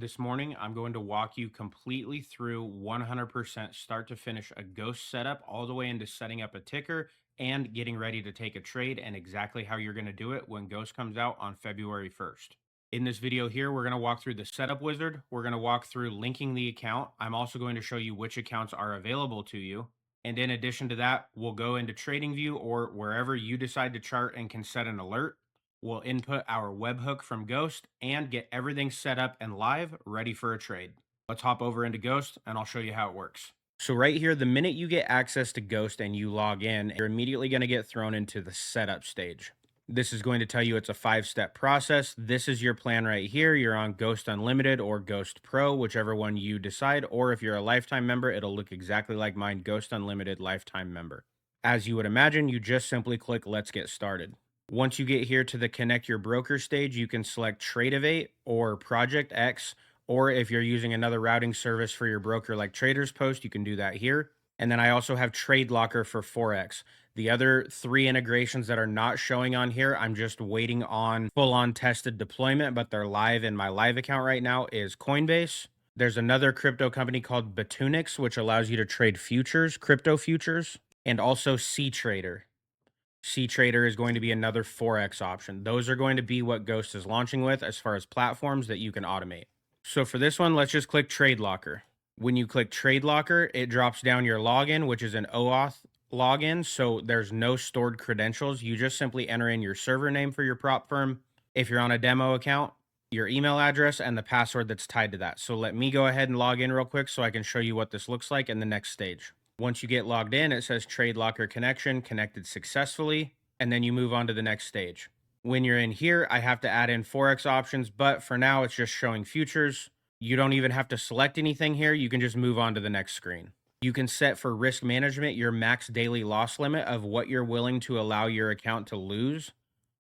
This morning, I'm going to walk you completely through 100% start to finish a Ghost setup, all the way into setting up a ticker and getting ready to take a trade, and exactly how you're going to do it when Ghost comes out on February 1st. In this video here, we're going to walk through the setup wizard. We're going to walk through linking the account. I'm also going to show you which accounts are available to you. And in addition to that, we'll go into TradingView or wherever you decide to chart and can set an alert. We'll input our webhook from Ghost and get everything set up and live, ready for a trade. Let's hop over into Ghost and I'll show you how it works. So right here, the minute you get access to Ghost and you log in, you're immediately going to get thrown into the setup stage. This is going to tell you it's a 5-step process. This is your plan right here. You're on Ghost Unlimited or Ghost Pro, whichever one you decide. Or if you're a lifetime member, it'll look exactly like mine, Ghost Unlimited Lifetime Member. As you would imagine, you just simply click Let's Get Started. Once you get here to the connect your broker stage, you can select Tradovate or ProjectX, or if you're using another routing service for your broker like Traders Post, you can do that here. And then I also have TradeLocker for forex. The other three integrations that are not showing on here, I'm just waiting on full-on tested deployment, but they're live in my live account right now, is Coinbase. There's another crypto company called Botonics, which allows you to trade futures, crypto futures, and also cTrader. cTrader is going to be another forex option. Those are going to be what Ghost is launching with as far as platforms that you can automate. So for this one, let's just click Trade Locker. When you click Trade Locker, it drops down your login, which is an OAuth login. So there's no stored credentials. You just simply enter in your server name for your prop firm. If you're on a demo account, your email address and the password that's tied to that. So let me go ahead and log in real quick so I can show you what this looks like in the next stage. Once you get logged in, it says Trade Locker connection connected successfully, and then you move on to the next stage. When you're in here, I have to add in forex options, but for now it's just showing futures. You don't even have to select anything here. You can just move on to the next screen. You can set for risk management your max daily loss limit of what you're willing to allow your account to lose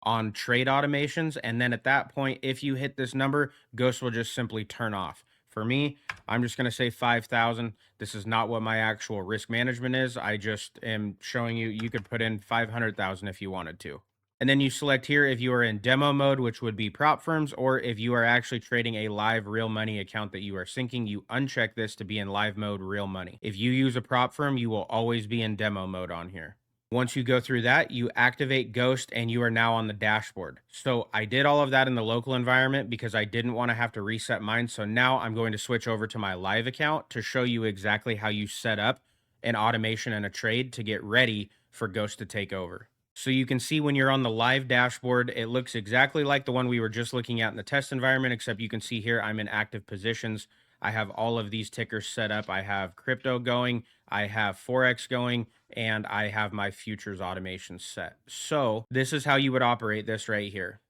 on trade automations. And then at that point, if you hit this number, Ghost will just simply turn off. For me, I'm just going to say 5,000. This is not what my actual risk management is. I just am showing you, you could put in 500,000 if you wanted to. And then you select here if you are in demo mode, which would be prop firms, or if you are actually trading a live real money account that you are syncing, you uncheck this to be in live mode real money. If you use a prop firm, you will always be in demo mode on here. Once you go through that, you activate Ghost and you are now on the dashboard. So I did all of that in the local environment because I didn't want to have to reset mine. So now I'm going to switch over to my live account to show you exactly how you set up an automation and a trade to get ready for Ghost to take over. So you can see when you're on the live dashboard, it looks exactly like the one we were just looking at in the test environment, except you can see here I'm in active positions. I have all of these tickers set up. I have crypto going, I have forex going, and I have my futures automation set. So this is how you would operate this right here.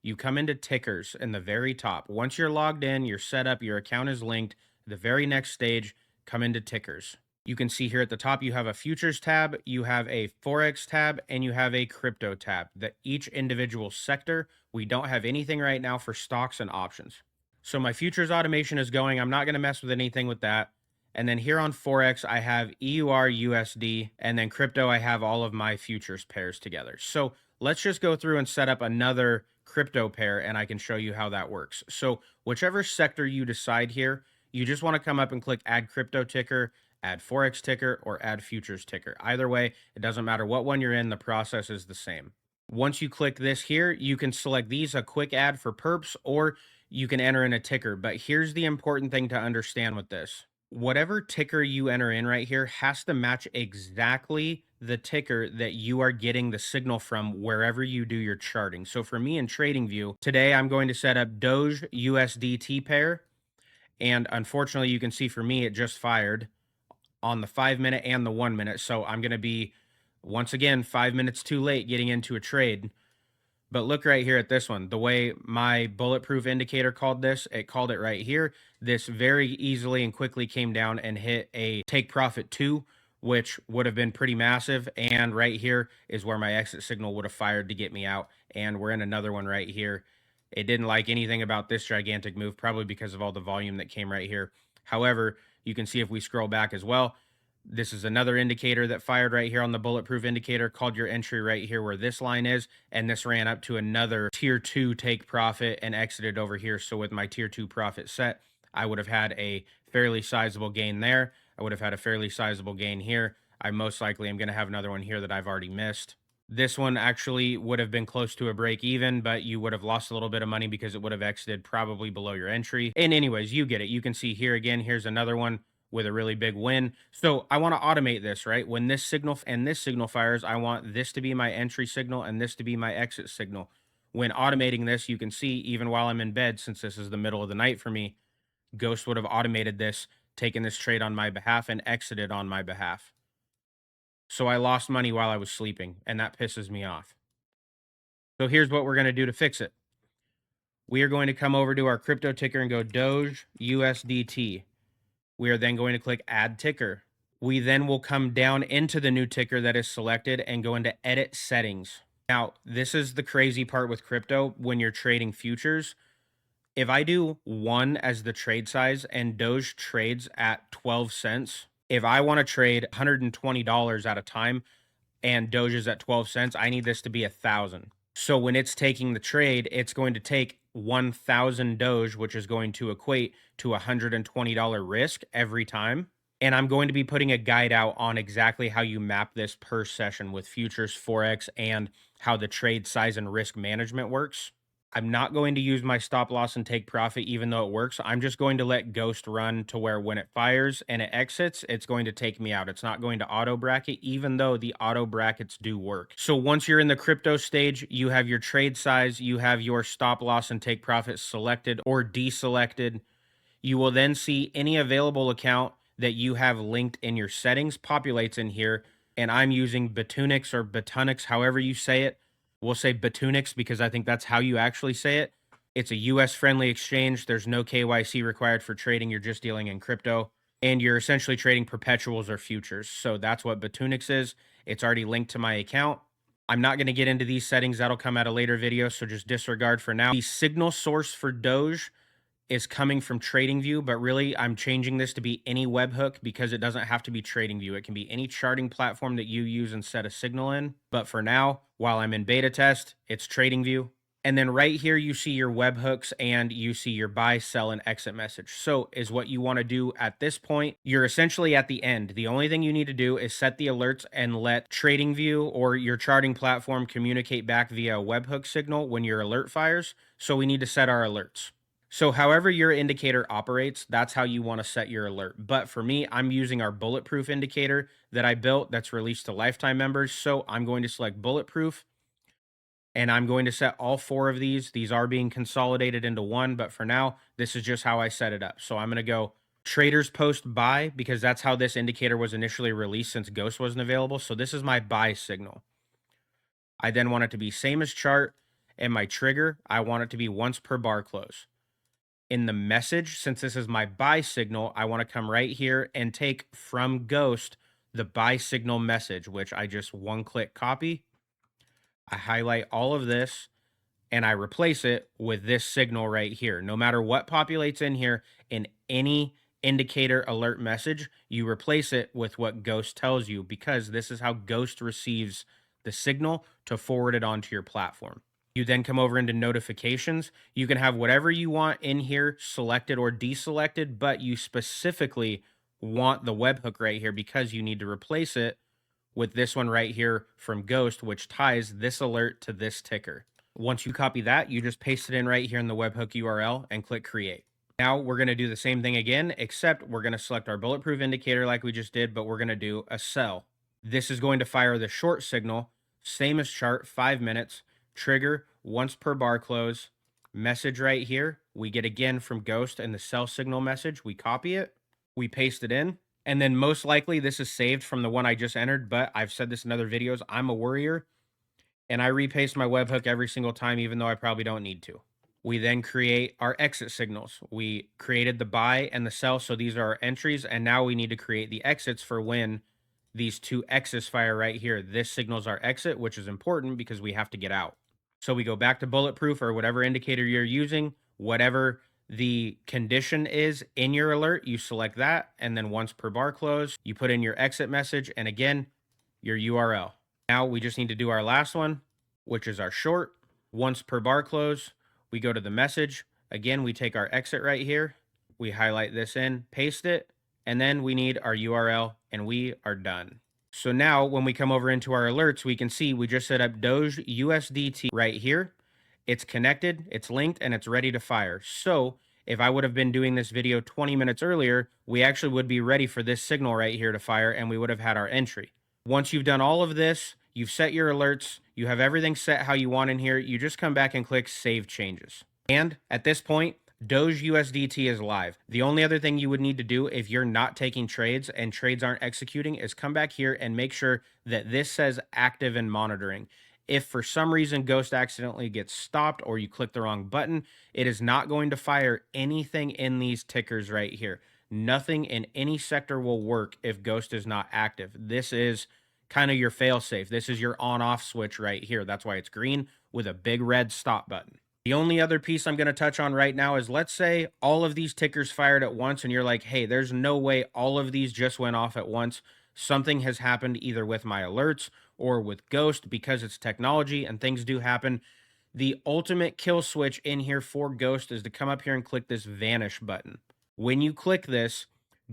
You come into tickers in the very top. Once you're logged in, you're set up, your account is linked, the very next stage, come into tickers. You can see here at the top, you have a futures tab, you have a forex tab, and you have a crypto tab. That each individual sector, we don't have anything right now for stocks and options. So my futures automation is going. I'm not going to mess with anything with that. And then here on Forex, I have EUR, USD, and then crypto, I have all of my futures pairs together. So let's just go through and set up another crypto pair and I can show you how that works. So whichever sector you decide here, you just want to come up and click add crypto ticker, add Forex ticker, or add futures ticker. Either way, it doesn't matter what one you're in, the process is the same. Once you click this here, you can select these, a quick add for perps, or you can enter in a ticker. But here's the important thing to understand with this. Whatever ticker you enter in right here has to match exactly the ticker that you are getting the signal from wherever you do your charting. So for me in TradingView, today I'm going to set up Doge USDT pair. And unfortunately, you can see for me, it just fired on the 5-minute and the 1-minute. So I'm going to be, once again, 5 minutes too late getting into a trade. But look right here at this one. The way my Bulletproof Indicator called this, it called it right here. This very easily and quickly came down and hit a take profit 2, which would have been pretty massive. And right here is where my exit signal would have fired to get me out. And we're in another one right here. It didn't like anything about this gigantic move, probably because of all the volume that came right here. However, you can see if we scroll back as well, This is another indicator that fired right here on the Bulletproof Indicator, called your entry right here where this line is, and this ran up to another tier 2 take profit and exited over here. So with my tier 2 profit set, I would have had a fairly sizable gain there. I would have had a fairly sizable gain here. I most likely am going to have another one here that I've already missed. This one actually would have been close to a break even, but you would have lost a little bit of money because it would have exited probably below your entry. And anyways, you get it. You can see here again, here's another one with a really big win. So I want to automate this, right? When this signal and this signal fires, I want this to be my entry signal and this to be my exit signal. When automating this, you can see even while I'm in bed, since this is the middle of the night for me, Ghost would have automated this, taken this trade on my behalf and exited on my behalf. So I lost money while I was sleeping, and that pisses me off. So here's what we're going to do to fix it. We are going to come over to our crypto ticker and go Doge USDT. We are then going to click Add Ticker. We then will come down into the new ticker that is selected and go into Edit Settings. Now, this is the crazy part with crypto when you're trading futures. If I do 1 as the trade size and Doge trades at 12 cents, if I want to trade $120 at a time and Doge is at 12 cents, I need this to be 1,000. So when it's taking the trade, it's going to take 1,000 Doge, which is going to equate to $120 risk every time. And I'm going to be putting a guide out on exactly how you map this per session with futures, forex, and how the trade size and risk management works. I'm not going to use my stop loss and take profit, even though it works. I'm just going to let Ghost run to where when it fires and it exits, it's going to take me out. It's not going to auto bracket, even though the auto brackets do work. So once you're in the crypto stage, you have your trade size, you have your stop loss and take profit selected or deselected. You will then see any available account that you have linked in your settings populates in here. And I'm using Botonics or Botonics, however you say it. We'll say Botonics because I think that's how you actually say it. It's a US friendly exchange. There's no KYC required for trading. You're just dealing in crypto and you're essentially trading perpetuals or futures. So that's what Botonics is. It's already linked to my account. I'm not going to get into these settings. That'll come at a later video. So just disregard for now. The signal source for Doge is coming from TradingView, but really I'm changing this to be any webhook because it doesn't have to be TradingView. It can be any charting platform that you use and set a signal in. But for now, while I'm in beta test, it's TradingView. And then right here, you see your webhooks and you see your buy, sell, and exit message. So is what you want to do at this point. You're essentially at the end. The only thing you need to do is set the alerts and let TradingView or your charting platform communicate back via a webhook signal when your alert fires. So we need to set our alerts. So however your indicator operates, that's how you want to set your alert. But for me, I'm using our Bulletproof indicator that I built that's released to lifetime members. So I'm going to select Bulletproof and I'm going to set all 4 of these. These are being consolidated into one, but for now, this is just how I set it up. So I'm going to go Traders Post Buy because that's how this indicator was initially released since Ghost wasn't available. So this is my buy signal. I then want it to be same as chart, and my trigger, I want it to be once per bar close. In the message, since this is my buy signal, I want to come right here and take from Ghost the buy signal message, which I just one click copy. I highlight all of this and I replace it with this signal right here. No matter what populates in here in any indicator alert message, you replace it with what Ghost tells you because this is how Ghost receives the signal to forward it onto your platform. You then come over into notifications. You can have whatever you want in here selected or deselected, but you specifically want the webhook right here because you need to replace it with this one right here from Ghost, which ties this alert to this ticker. Once you copy that, you just paste it in right here in the webhook URL and click create. Now we're going to do the same thing again, except we're going to select our bulletproof indicator like we just did, but we're going to do a sell. This is going to fire the short signal, same as chart, 5 minutes. Trigger once per bar close. Message right here. We get again from Ghost and the sell signal message. We copy it. We paste it in. And then most likely this is saved from the one I just entered, but I've said this in other videos. I'm a worrier and I repaste my webhook every single time, even though I probably don't need to. We then create our exit signals. We created the buy and the sell. So these are our entries. And now we need to create the exits for when these 2 X's fire right here. This signals our exit, which is important because we have to get out. So we go back to Bulletproof or whatever indicator you're using, whatever the condition is in your alert, you select that. And then once per bar close, you put in your exit message and again, your URL. Now we just need to do our last one, which is our short. Once per bar close, we go to the message. Again, we take our exit right here. We highlight this in, paste it, and then we need our URL and we are done. So now when we come over into our alerts, we can see we just set up Doge USDT right here. It's connected, it's linked, and it's ready to fire. So if I would have been doing this video 20 minutes earlier, we actually would be ready for this signal right here to fire and we would have had our entry. Once you've done all of this, you've set your alerts, you have everything set how you want in here, you just come back and click Save Changes. And at this point, Doge USDT is live. The only other thing you would need to do if you're not taking trades and trades aren't executing is come back here and make sure that this says active and monitoring. If for some reason Ghost accidentally gets stopped or you click the wrong button, it is not going to fire anything in these tickers right here. Nothing in any sector will work if Ghost is not active. This is kind of your fail safe. This is your on off switch right here. That's why it's green with a big red stop button. The only other piece I'm going to touch on right now is, let's say all of these tickers fired at once and you're like, hey, there's no way all of these just went off at once. Something has happened either with my alerts or with Ghost, because it's technology and things do happen. The ultimate kill switch in here for Ghost is to come up here and click this vanish button. When you click this,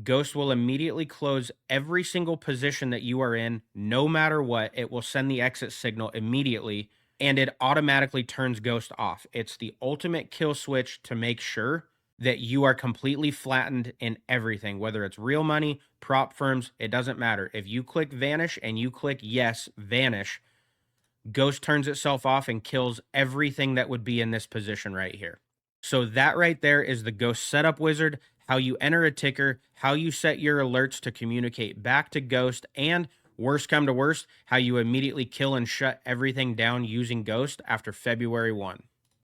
Ghost will immediately close every single position that you are in, no matter what. It will send the exit signal immediately and it automatically turns Ghost off. It's the ultimate kill switch to make sure that you are completely flattened in everything, whether it's real money, prop firms, it doesn't matter. If you click vanish and you click yes, vanish, Ghost turns itself off and kills everything that would be in this position right here. So that right there is the Ghost setup wizard, how you enter a ticker, how you set your alerts to communicate back to Ghost, and worst come to worst, how you immediately kill and shut everything down using Ghost after February 1.